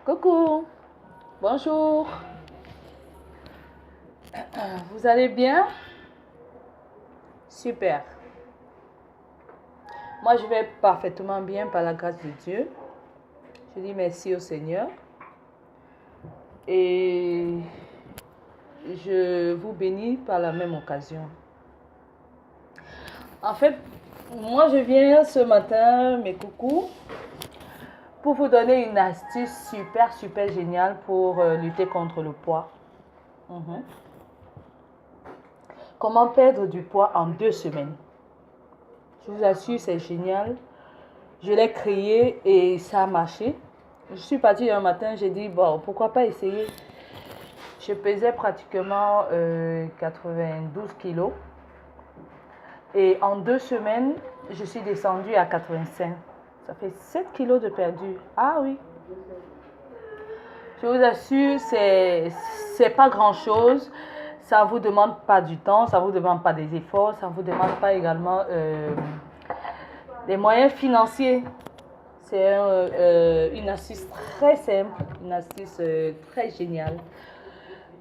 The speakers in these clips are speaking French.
Coucou, bonjour, vous allez bien? Super. Moi, je vais parfaitement bien par la grâce de Dieu. Je dis merci au Seigneur et je vous bénis par la même occasion. En fait, moi, je viens ce matin, mes coucous, pour vous donner une astuce super géniale pour lutter contre le poids. Comment perdre du poids en 2 semaines? Je vous assure, c'est génial. Je l'ai créé et ça a marché. Je suis partie un matin, j'ai dit, bon, pourquoi pas essayer. Je pesais pratiquement 92 kilos. Et en 2 semaines, je suis descendue à 85. Ça fait 7 kilos de perdu. Ah oui. Je vous assure, c'est pas grand-chose. Ça ne vous demande pas du temps, ça ne vous demande pas des efforts, ça ne vous demande pas également des moyens financiers. C'est une astuce très simple, une astuce très géniale.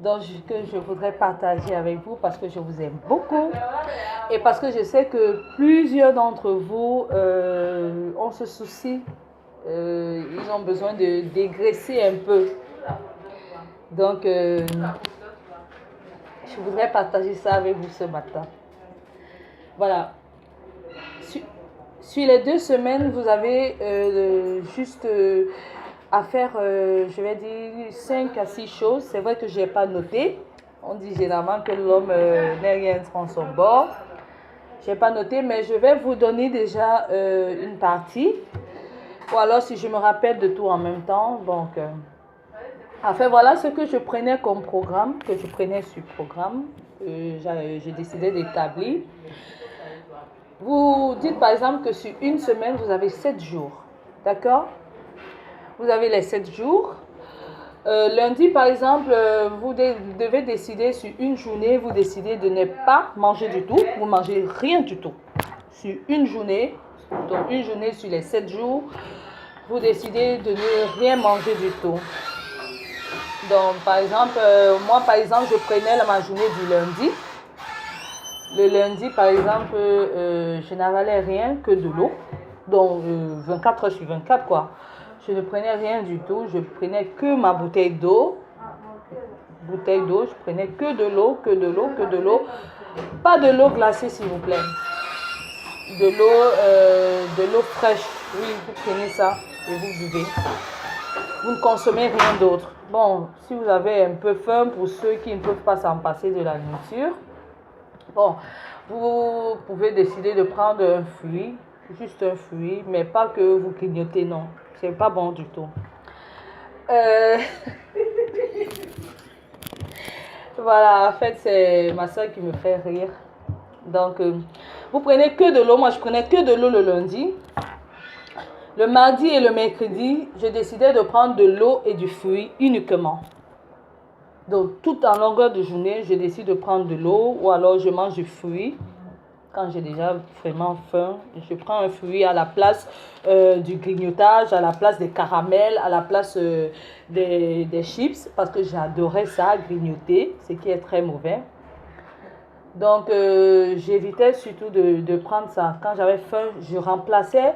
Donc, que je voudrais partager avec vous parce que je vous aime beaucoup et parce que je sais que plusieurs d'entre vous ont ce souci. Ils ont besoin de dégraisser un peu. Donc, je voudrais partager ça avec vous ce matin. Voilà. Sur les 2 semaines, vous avez juste à faire, je vais dire, 5 à 6 choses. C'est vrai que je n'ai pas noté. On dit généralement que l'homme n'est rien sans son bord. Je n'ai pas noté, mais je vais vous donner déjà une partie. Ou alors, si je me rappelle de tout en même temps. Donc, enfin, voilà ce que je prenais comme programme, que je prenais sur programme. J'ai décidé d'établir. Vous dites par exemple que sur une semaine, vous avez 7 jours. D'accord? Vous avez les 7 jours. Lundi, par exemple, vous devez décider sur une journée, vous décidez de ne pas manger du tout. Vous ne mangez rien du tout. Sur une journée, donc une journée sur les 7 jours, vous décidez de ne rien manger du tout. Donc, par exemple, moi, par exemple, je prenais ma journée du lundi. Le lundi, par exemple, je n'avalais rien que de l'eau. Donc, 24 heures sur 24, quoi. Je ne prenais rien du tout. Je prenais que ma bouteille d'eau. Bouteille d'eau, je prenais que de l'eau, que de l'eau, que de l'eau. Pas de l'eau glacée, s'il vous plaît. De l'eau fraîche. Oui, vous prenez ça et vous buvez. Vous ne consommez rien d'autre. Bon, si vous avez un peu faim, pour ceux qui ne peuvent pas s'en passer de la nourriture, bon, vous pouvez décider de prendre un fruit, juste un fruit, mais pas que vous clignotez, non. C'est pas bon du tout. Voilà, en fait, c'est ma soeur qui me fait rire. Donc, vous prenez que de l'eau. Moi, je prenais que de l'eau le lundi. Le mardi et le mercredi, je décidais de prendre de l'eau et du fruit uniquement. Donc, tout en longueur de journée, je décide de prendre de l'eau ou alors je mange du fruit. Quand j'ai déjà vraiment faim, je prends un fruit à la place du grignotage, à la place des caramels, à la place des chips, parce que j'adorais ça, grignoter, ce qui est très mauvais. Donc, j'évitais surtout de prendre ça. Quand j'avais faim, je remplaçais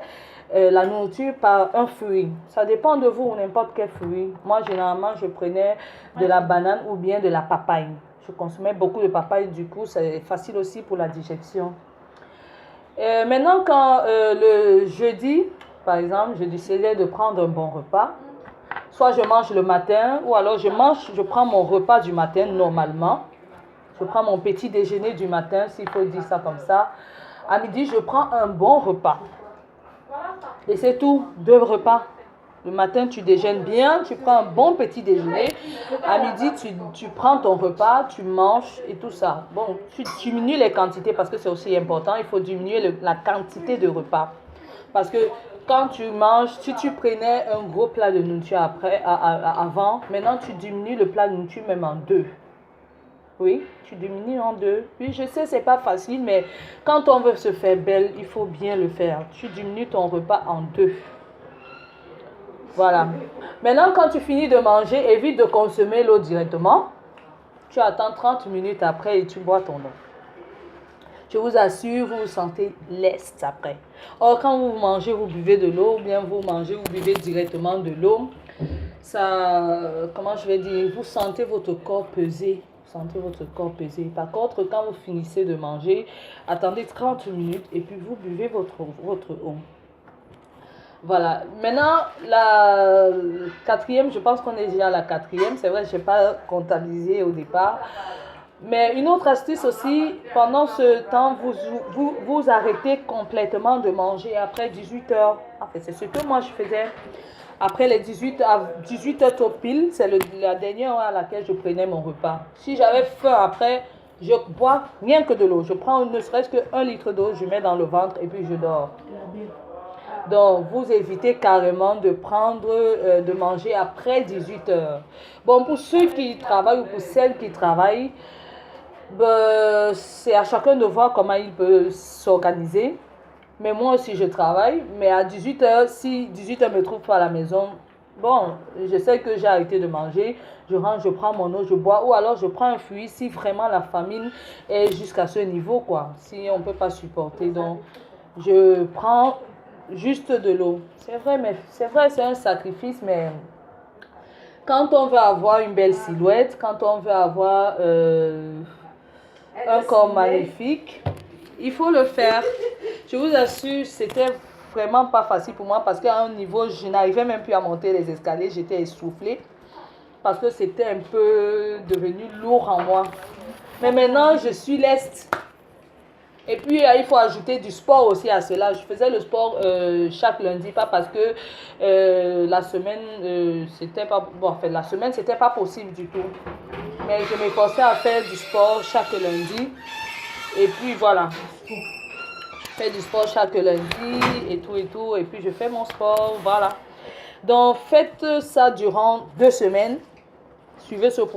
la nourriture par un fruit. Ça dépend de vous ou n'importe quel fruit. Moi, généralement, je prenais de la banane ou bien de la papaye. Je consommais beaucoup de papaye, du coup, c'est facile aussi pour la digestion. Maintenant, quand le jeudi, par exemple, je décidais de prendre un bon repas, soit je mange le matin, ou alors je prends mon repas du matin normalement. Je prends mon petit déjeuner du matin, s'il faut dire ça comme ça. À midi, je prends un bon repas. Et c'est tout, 2 repas. Le matin, tu déjeunes bien, tu prends un bon petit déjeuner. À midi, tu prends ton repas, tu manges et tout ça. Bon, tu diminues les quantités parce que c'est aussi important. Il faut diminuer la quantité de repas. Parce que quand tu manges, si tu prenais un gros plat de nourriture avant, maintenant tu diminues le plat de nourriture même en 2. Oui, tu diminues en 2. Oui, je sais, c'est pas facile, mais quand on veut se faire belle, il faut bien le faire. Tu diminues ton repas en 2. Voilà. Maintenant, quand tu finis de manger, évite de consommer l'eau directement. Tu attends 30 minutes après et tu bois ton eau. Je vous assure, vous vous sentez leste après. Or, quand vous mangez, vous buvez de l'eau, ou bien vous mangez, vous buvez directement de l'eau, ça, comment je vais dire, vous sentez votre corps peser. Vous sentez votre corps peser. Par contre, quand vous finissez de manger, attendez 30 minutes et puis vous buvez votre eau. Voilà. Maintenant, la quatrième, je pense qu'on est déjà à la quatrième. C'est vrai, je n'ai pas comptabilisé au départ. Mais une autre astuce aussi, pendant ce temps, vous arrêtez complètement de manger après 18 heures. En fait, c'est ce que moi je faisais. Après les 18 heures top pile, c'est la dernière heure à laquelle je prenais mon repas. Si j'avais faim après, je bois rien que de l'eau. Je prends ne serait-ce qu'un litre d'eau, je mets dans le ventre et puis je dors. Donc, vous évitez carrément de de manger après 18 heures. Bon, pour ceux qui travaillent ou pour celles qui travaillent, ben, c'est à chacun de voir comment il peut s'organiser. Mais moi aussi, je travaille. Mais à 18 heures, si 18 heures me trouve pas à la maison, bon, je sais que j'ai arrêté de manger. Je rentre, je prends mon eau, je bois. Ou alors, je prends un fruit si vraiment la famine est jusqu'à ce niveau, quoi. Si on ne peut pas supporter. Donc, je prends juste de l'eau. C'est vrai, mais c'est vrai, c'est un sacrifice, mais quand on veut avoir une belle silhouette, quand on veut avoir un corps magnifique, il faut le faire. Je vous assure, c'était vraiment pas facile pour moi parce qu'à un niveau, je n'arrivais même plus à monter les escaliers, j'étais essoufflée parce que c'était un peu devenu lourd en moi. Mais maintenant, je suis leste. Et puis, il faut ajouter du sport aussi à cela. Je faisais le sport chaque lundi, pas parce que la semaine, c'était pas... Bon, en fait, la semaine, c'était pas possible du tout. Mais je m'efforçais à faire du sport chaque lundi. Et puis, voilà. Je fais du sport chaque lundi et tout et tout. Et puis, je fais mon sport, voilà. Donc, faites ça durant 2 semaines. Suivez ce